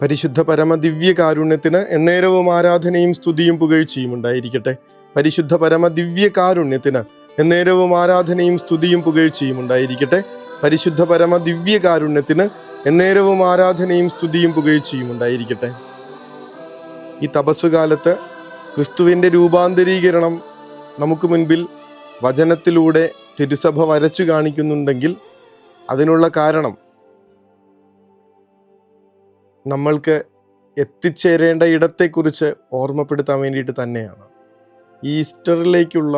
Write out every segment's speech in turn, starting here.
പരിശുദ്ധ പരമ ദിവ്യ കാരുണ്യത്തിന് എന്നേരവും ആരാധനയും സ്തുതിയും പുകഴ്ചയും ഉണ്ടായിരിക്കട്ടെ. പരിശുദ്ധ പരമ ദിവ്യ കാരുണ്യത്തിന് എന്നേരവും ആരാധനയും സ്തുതിയും പുകഴ്ചയും ഉണ്ടായിരിക്കട്ടെ. പരിശുദ്ധ പരമ ദിവ്യ കാരുണ്യത്തിന് എന്നേരവും ആരാധനയും സ്തുതിയും പുകഴ്ചയും ഉണ്ടായിരിക്കട്ടെ. ഈ തപസ്സുകാലത്ത് ക്രിസ്തുവിൻ്റെ രൂപാന്തരീകരണം നമുക്ക് മുൻപിൽ വചനത്തിലൂടെ തിരുസഭ വരച്ചു കാണിക്കുന്നുണ്ടെങ്കിൽ അതിനുള്ള കാരണം നമ്മൾക്ക് എത്തിച്ചേരേണ്ട ഇടത്തെക്കുറിച്ച് ഓർമ്മപ്പെടുത്താൻ വേണ്ടിയിട്ട് തന്നെയാണ്. ഈസ്റ്ററിലേക്കുള്ള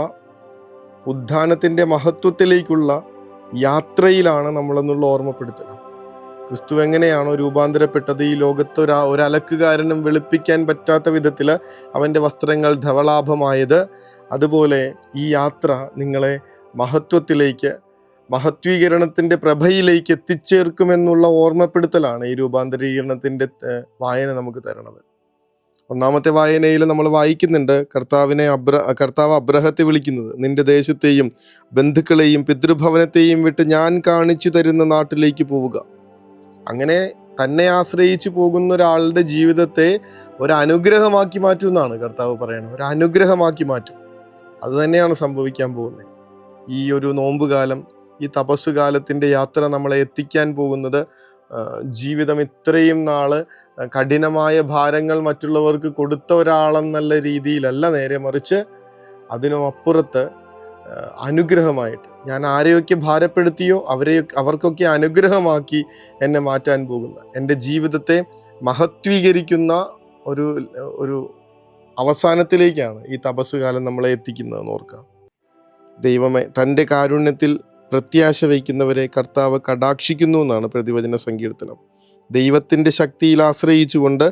ഉദ്ധാനത്തിൻ്റെ മഹത്വത്തിലേക്കുള്ള യാത്രയിലാണ് നമ്മളെന്നുള്ള ഓർമ്മപ്പെടുത്തൽ. ക്രിസ്തു എങ്ങനെയാണോ രൂപാന്തരപ്പെട്ടത്, ഈ ലോകത്ത് ഒരലക്കുകാരനും വെളുപ്പിക്കാൻ പറ്റാത്ത വിധത്തിൽ അവൻ്റെ വസ്ത്രങ്ങൾ ധവളാഭമായത്, അതുപോലെ ഈ യാത്ര നിങ്ങളെ മഹത്വത്തിലേക്ക്, മഹത്വീകരണത്തിൻ്റെ പ്രഭയിലേക്ക് എത്തിച്ചേർക്കുമെന്നുള്ള ഓർമ്മപ്പെടുത്തലാണ് ഈ രൂപാന്തരീകരണത്തിൻ്റെ വായന നമുക്ക് തരണത്. ഒന്നാമത്തെ വായനയിൽ നമ്മൾ വായിക്കുന്നുണ്ട്, കർത്താവ് അബ്രഹത്തെ വിളിക്കുന്നത്, നിന്റെ ദേശത്തെയും ബന്ധുക്കളെയും പിതൃഭവനത്തെയും വിട്ട് ഞാൻ കാണിച്ചു തരുന്ന നാട്ടിലേക്ക് പോവുക. അങ്ങനെ തന്നെ ആശ്രയിച്ചു പോകുന്ന ഒരാളുടെ ജീവിതത്തെ ഒരനുഗ്രഹമാക്കി മാറ്റും എന്നാണ് കർത്താവ് പറയുന്നത്. ഒരു അനുഗ്രഹമാക്കി മാറ്റും. അത് തന്നെയാണ് സംഭവിക്കാൻ പോകുന്നത്. ഈ ഒരു നോമ്പുകാലം, ഈ തപസ്സുകാലത്തിൻ്റെ യാത്ര നമ്മളെ എത്തിക്കാൻ പോകുന്നത് ജീവിതം ഇത്രയും നാള് കഠിനമായ ഭാരങ്ങൾ മറ്റുള്ളവർക്ക് കൊടുത്ത ഒരാളെന്നുള്ള രീതിയിലല്ല, നേരെ മറിച്ച് അതിനും അപ്പുറത്ത് അനുഗ്രഹമായിട്ട്, ഞാൻ ആരെയൊക്കെ ഭാരപ്പെടുത്തിയോ അവർക്കൊക്കെ അനുഗ്രഹമാക്കി എന്നെ മാറ്റാൻ പോകുന്ന, എൻ്റെ ജീവിതത്തെ മഹത്വീകരിക്കുന്ന ഒരു അവസാനത്തിലേക്കാണ് ഈ തപസ്സുകാലം നമ്മളെ എത്തിക്കുന്നതെന്ന് ഓർക്കാം. ദൈവമേ, തൻ്റെ കാരുണ്യത്തിൽ പ്രത്യാശ വയ്ക്കുന്നവരെ കർത്താവ് കടാക്ഷിക്കുന്നു എന്നാണ് പ്രതിവചന സങ്കീർത്തനം. ദൈവത്തിൻ്റെ ശക്തിയിൽ ആശ്രയിച്ചുകൊണ്ട്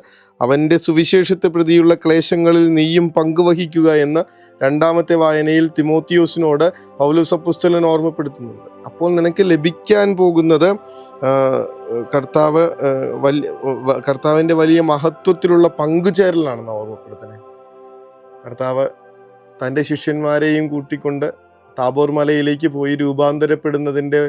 അവൻ്റെ സുവിശേഷത്തെ പ്രതിയുള്ള ക്ലേശങ്ങളിൽ നീയും പങ്കുവഹിക്കുക എന്ന് രണ്ടാമത്തെ വായനയിൽ തിമോത്തിയോസിനോട് പൗലോസ് അപ്പോസ്തലൻ ഓർമ്മപ്പെടുത്തുന്നുണ്ട്. അപ്പോൾ നിനക്ക് ലഭിക്കാൻ പോകുന്നത് കർത്താവിൻ്റെ വലിയ മഹത്വത്തിലുള്ള പങ്കുചേരലാണെന്ന് ഓർമ്മപ്പെടുത്തണേ. കർത്താവ് തൻ്റെ ശിഷ്യന്മാരെയും കൂട്ടിക്കൊണ്ട് താബോർ മലയിലേക്ക് പോയി രൂപാന്തരപ്പെടുന്നതിൻ്റെ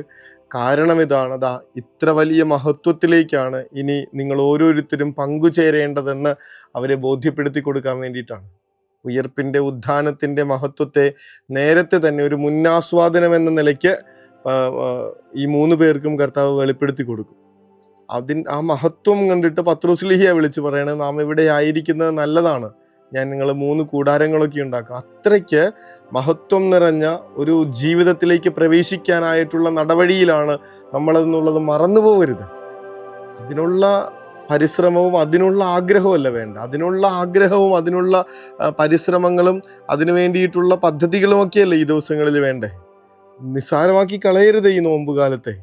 കാരണം ഇതാണ്. ഇത്ര വലിയ മഹത്വത്തിലേക്കാണ് ഇനി നിങ്ങൾ ഓരോരുത്തരും പങ്കുചേരേണ്ടതെന്ന് അവരെ ബോധ്യപ്പെടുത്തി കൊടുക്കാൻ വേണ്ടിയിട്ടാണ്. ഉയർപ്പിൻ്റെ, ഉദ്ധാനത്തിൻ്റെ മഹത്വത്തെ നേരത്തെ തന്നെ ഒരു മുന്നാസ്വാദനം എന്ന നിലയ്ക്ക് ഈ 3 പേർക്കും കർത്താവ് വെളിപ്പെടുത്തി കൊടുക്കും. ആ മഹത്വം കണ്ടിട്ട് പത്രോസ്ലീഹയെ വിളിച്ച് പറയണത്, നാം ഇവിടെ ആയിരിക്കുന്നത് നല്ലതാണ്, ഞാൻ നിങ്ങൾ 3 കൂടാരങ്ങളൊക്കെ ഉണ്ടാക്കും. അത്രയ്ക്ക് മഹത്വം നിറഞ്ഞ ഒരു ജീവിതത്തിലേക്ക് പ്രവേശിക്കാനായിട്ടുള്ള നടവഴിയിലാണ് നമ്മളെന്നുള്ളത് മറന്നു പോകരുത്. അതിനുള്ള പരിശ്രമവും അതിനുള്ള ആഗ്രഹമല്ല വേണ്ട, അതിനുള്ള ആഗ്രഹവും അതിനുള്ള പരിശ്രമങ്ങളും അതിനു വേണ്ടിയിട്ടുള്ള പദ്ധതികളുമൊക്കെയല്ലേ ഈ ദിവസങ്ങളിൽ വേണ്ടേ. നിസ്സാരമാക്കി കളയരുത് ഈ നോമ്പുകാലത്തെ.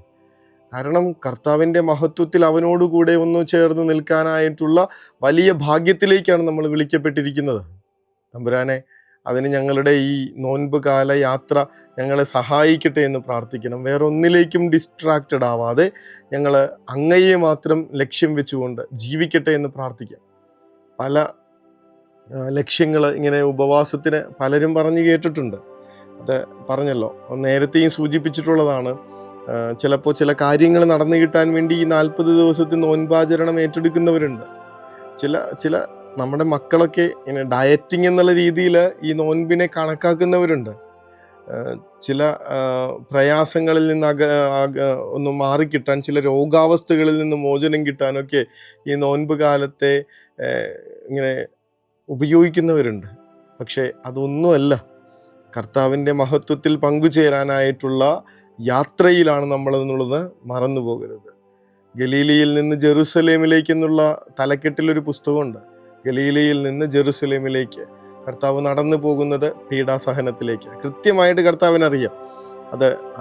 കാരണം കർത്താവിൻ്റെ മഹത്വത്തിൽ അവനോടുകൂടെ ഒന്ന് ചേർന്ന് നിൽക്കാനായിട്ടുള്ള വലിയ ഭാഗ്യത്തിലേക്കാണ് നമ്മൾ വിളിക്കപ്പെട്ടിരിക്കുന്നത്. തമ്പുരാനെ, അതിന് ഞങ്ങളുടെ ഈ നോൻപ് കാല യാത്ര ഞങ്ങളെ സഹായിക്കട്ടെ എന്ന് പ്രാർത്ഥിക്കണം. വേറെ ഒന്നിലേക്കും ഡിസ്ട്രാക്റ്റഡ് ആവാതെ ഞങ്ങൾ അങ്ങയെ മാത്രം ലക്ഷ്യം വെച്ചുകൊണ്ട് ജീവിക്കട്ടെ എന്ന് പ്രാർത്ഥിക്കാം. പല ലക്ഷ്യങ്ങൾ ഇങ്ങനെ ഉപവാസത്തിന് പലരും പറഞ്ഞു കേട്ടിട്ടുണ്ട്. അത് പറഞ്ഞല്ലോ, നേരത്തെയും സൂചിപ്പിച്ചിട്ടുള്ളതാണ്. ചിലപ്പോൾ ചില കാര്യങ്ങൾ നടന്നു കിട്ടാൻ വേണ്ടി ഈ 40 ദിവസത്തെ നോൻപാചരണം ഏറ്റെടുക്കുന്നവരുണ്ട്. ചില നമ്മുടെ മക്കളൊക്കെ ഇങ്ങനെ ഡയറ്റിങ് എന്നുള്ള രീതിയിൽ ഈ നോൻപിനെ കണക്കാക്കുന്നവരുണ്ട്. ചില പ്രയാസങ്ങളിൽ നിന്ന് ഒന്ന് മാറിക്കിട്ടാൻ, ചില രോഗാവസ്ഥകളിൽ നിന്ന് മോചനം കിട്ടാനൊക്കെ ഈ നോൻപ് കാലത്തെ ഇങ്ങനെ ഉപയോഗിക്കുന്നവരുണ്ട്. പക്ഷേ അതൊന്നുമല്ല. കർത്താവിൻ്റെ മഹത്വത്തിൽ പങ്കുചേരാനായിട്ടുള്ള യാത്രയിലാണ് നമ്മളെന്നുള്ളത് മറന്നു പോകരുത്. ഗലീലയിൽ നിന്ന് ജെറുസലേമിലേക്ക് എന്നുള്ള തലക്കെട്ടിലൊരു പുസ്തകമുണ്ട്. ഗലീലയിൽ നിന്ന് ജെറുസലേമിലേക്ക് കർത്താവ് നടന്നു പോകുന്നത് പീഡാസഹനത്തിലേക്ക്. കൃത്യമായിട്ട് കർത്താവിനറിയാം.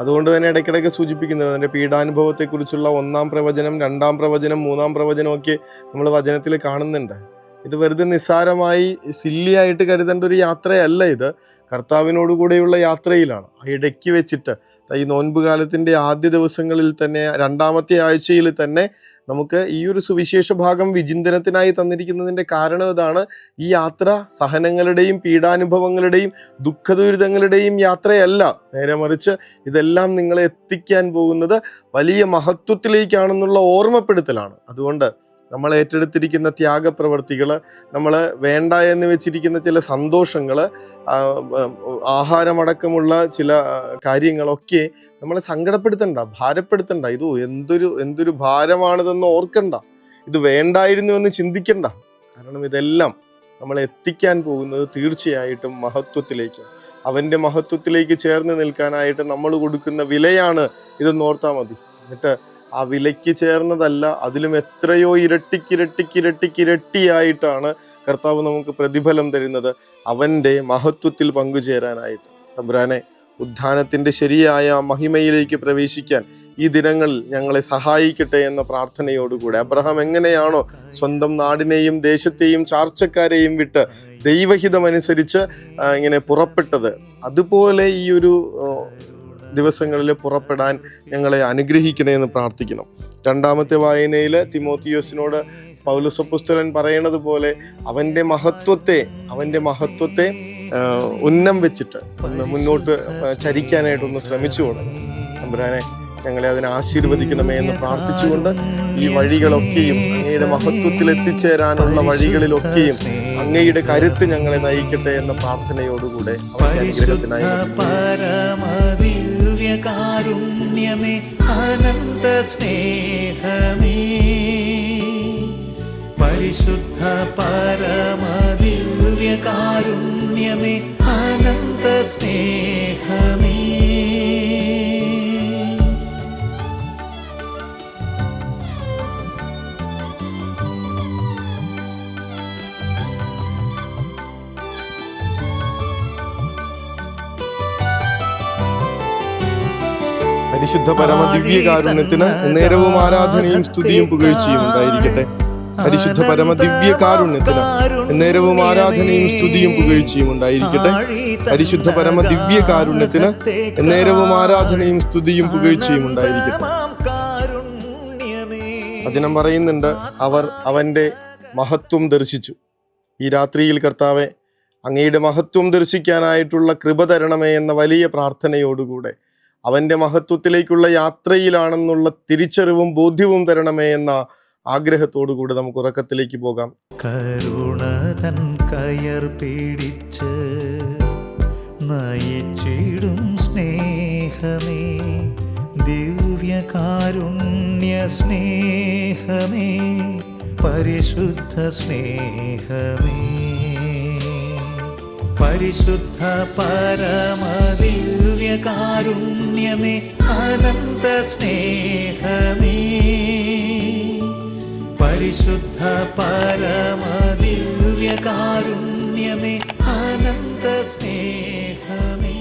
അതുകൊണ്ട് തന്നെ ഇടയ്ക്കിടയ്ക്ക് സൂചിപ്പിക്കുന്നത്, അതിൻ്റെ പീഡാനുഭവത്തെക്കുറിച്ചുള്ള 1-ാം പ്രവചനം, 2-ാം പ്രവചനം, 3-ാം പ്രവചനമൊക്കെ നമ്മൾ വചനത്തിൽ കാണുന്നുണ്ട്. ഇത് വെറുതെ നിസ്സാരമായി സില്ലിയായിട്ട് കരുതേണ്ട ഒരു യാത്രയല്ല. ഇത് കർത്താവിനോടുകൂടെയുള്ള യാത്രയിലാണ്. ഇടയ്ക്ക് വെച്ചിട്ട് ഈ നോൻപ് കാലത്തിൻ്റെ ആദ്യ ദിവസങ്ങളിൽ തന്നെ, 2-ാമത്തെ ആഴ്ചയിൽ തന്നെ നമുക്ക് ഈ ഒരു സുവിശേഷ ഭാഗം വിചിന്തനത്തിനായി തന്നിരിക്കുന്നതിൻ്റെ കാരണം ഇതാണ്. ഈ യാത്ര സഹനങ്ങളുടെയും പീഡാനുഭവങ്ങളുടെയും ദുഃഖദുരിതങ്ങളുടെയും യാത്രയല്ല. നേരെ മറിച്ച് ഇതെല്ലാം നിങ്ങളെ എത്തിക്കാൻ പോകുന്നത് വലിയ മഹത്വത്തിലേക്കാണെന്നുള്ള ഓർമ്മപ്പെടുത്തലാണ്. അതുകൊണ്ട് നമ്മൾ ഏറ്റെടുത്തിരിക്കുന്ന ത്യാഗപ്രവർത്തികൾ, നമ്മൾ വേണ്ട എന്ന് വെച്ചിരിക്കുന്ന ചില സന്തോഷങ്ങൾ, ആഹാരമടക്കമുള്ള ചില കാര്യങ്ങളൊക്കെ നമ്മളെ സങ്കടപ്പെടുത്തണ്ട, ഭാരപ്പെടുത്തണ്ട. ഇത് എന്തൊരു ഭാരമാണിതെന്ന് ഓർക്കണ്ട, ഇത് വേണ്ടായിരുന്നുവെന്ന് ചിന്തിക്കണ്ട. കാരണം ഇതെല്ലാം നമ്മളെ എത്തിക്കാൻ പോകുന്നത് തീർച്ചയായിട്ടും മഹത്വത്തിലേക്ക്, അവൻ്റെ മഹത്വത്തിലേക്ക് ചേർന്ന് നിൽക്കാനായിട്ട് നമ്മൾ കൊടുക്കുന്ന വിലയാണ് ഇതെന്ന് ഓർത്താൽ മതി. എന്നിട്ട് ആ വിലയ്ക്ക് ചേർന്നതല്ല, അതിലും എത്രയോ ഇരട്ടിയായിട്ടാണ് കർത്താവ് നമുക്ക് പ്രതിഫലം തരുന്നത്, അവൻ്റെ മഹത്വത്തിൽ പങ്കുചേരാനായിട്ട്. തമ്പുരാനെ, ഉദ്ധാനത്തിൻ്റെ ശരിയായ മഹിമയിലേക്ക് പ്രവേശിക്കാൻ ഈ ദിനങ്ങളിൽ ഞങ്ങളെ സഹായിക്കട്ടെ എന്ന പ്രാർത്ഥനയോടുകൂടെ, അബ്രഹാം എങ്ങനെയാണോ സ്വന്തം നാടിനെയും ദേശത്തെയും ചാർച്ചക്കാരെയും വിട്ട് ദൈവഹിതമനുസരിച്ച് ഇങ്ങനെ പുറപ്പെട്ടത്, അതുപോലെ ഈ ഒരു ദിവസങ്ങളിൽ പുറപ്പെടാൻ ഞങ്ങളെ അനുഗ്രഹിക്കണേ എന്ന് പ്രാർത്ഥിക്കണം. രണ്ടാമത്തെ വായനയിൽ തിമോത്തിയോസിനോട് പൗലോസ് അപ്പോസ്തലൻ പറയണത് പോലെ അവൻ്റെ മഹത്വത്തെ ഉന്നം വെച്ചിട്ട് മുന്നോട്ട് ചരിക്കാനായിട്ടൊന്ന് ശ്രമിച്ചു കൊടുക്കണം. തമ്പുരാനെ, ഞങ്ങളെ അതിനെ ആശീർവദിക്കണമേ എന്ന് പ്രാർത്ഥിച്ചുകൊണ്ട് ഈ വഴികളൊക്കെയും അങ്ങയുടെ മഹത്വത്തിൽ എത്തിച്ചേരാനുള്ള വഴികളിലൊക്കെയും അങ്ങയുടെ കരുത്ത് ഞങ്ങളെ നയിക്കട്ടെ എന്ന പ്രാർത്ഥനയോടുകൂടെ അനുഗ്രഹത്തിനായി കാരുണ്യമേ അനന്ത സ്നേഹമേ, പരിശുദ്ധ പരമദിവ്യ കാരുണ്യമേ അനന്ത സ്നേഹമേ. പരിശുദ്ധ പരമദിവ്യ കാരുണ്യത്തിന് നേരവും ആരാധനയും സ്തുതിയും പുകഴ്ചയും ഉണ്ടായിരിക്കട്ടെ. പരിശുദ്ധ പരമദിവ്യ കാരുണ്യത്തിന് നേരവും ആരാധനയും സ്തുതിയും പുകഴ്ചയും ഉണ്ടായിരിക്കട്ടെ. പരിശുദ്ധ പരമദിവ്യ കാരുണ്യത്തിന് നേരവും ആരാധനയും സ്തുതിയും പുകഴ്ചയും ഉണ്ടായിരിക്കട്ടെ. വചനം പറയുന്നുണ്ട്, അവർ അവൻ്റെ മഹത്വം ദർശിച്ചു. ഈ രാത്രിയിൽ കർത്താവെ, അങ്ങയുടെ മഹത്വം ദർശിക്കാനായിട്ടുള്ള കൃപ തരണമേ എന്ന വലിയ പ്രാർത്ഥനയോടുകൂടെ അവൻ്റെ മഹത്വത്തിലേക്കുള്ള യാത്രയിലാണെന്നുള്ള തിരിച്ചറിവും ബോധ്യവും തരണമേ എന്ന ആഗ്രഹത്തോടുകൂടി നമുക്ക് ഉറക്കത്തിലേക്ക് പോകാം. കരുണതൻ കയർ പിടിച്ച് നയിച്ചിടും സ്നേഹമേ, ദിവ്യകാരുണ്യ സ്നേഹമേ, പരിശുദ്ധ സ്നേഹമേ, പരിശുദ്ധ പരമദിവ്യ കാരുണ്യമേ അനന്ത സ്നേഹമേ, പരിശുദ്ധ പരമദിവ്യ കാരുണ്യമേ അനന്ത സ്നേഹമേ.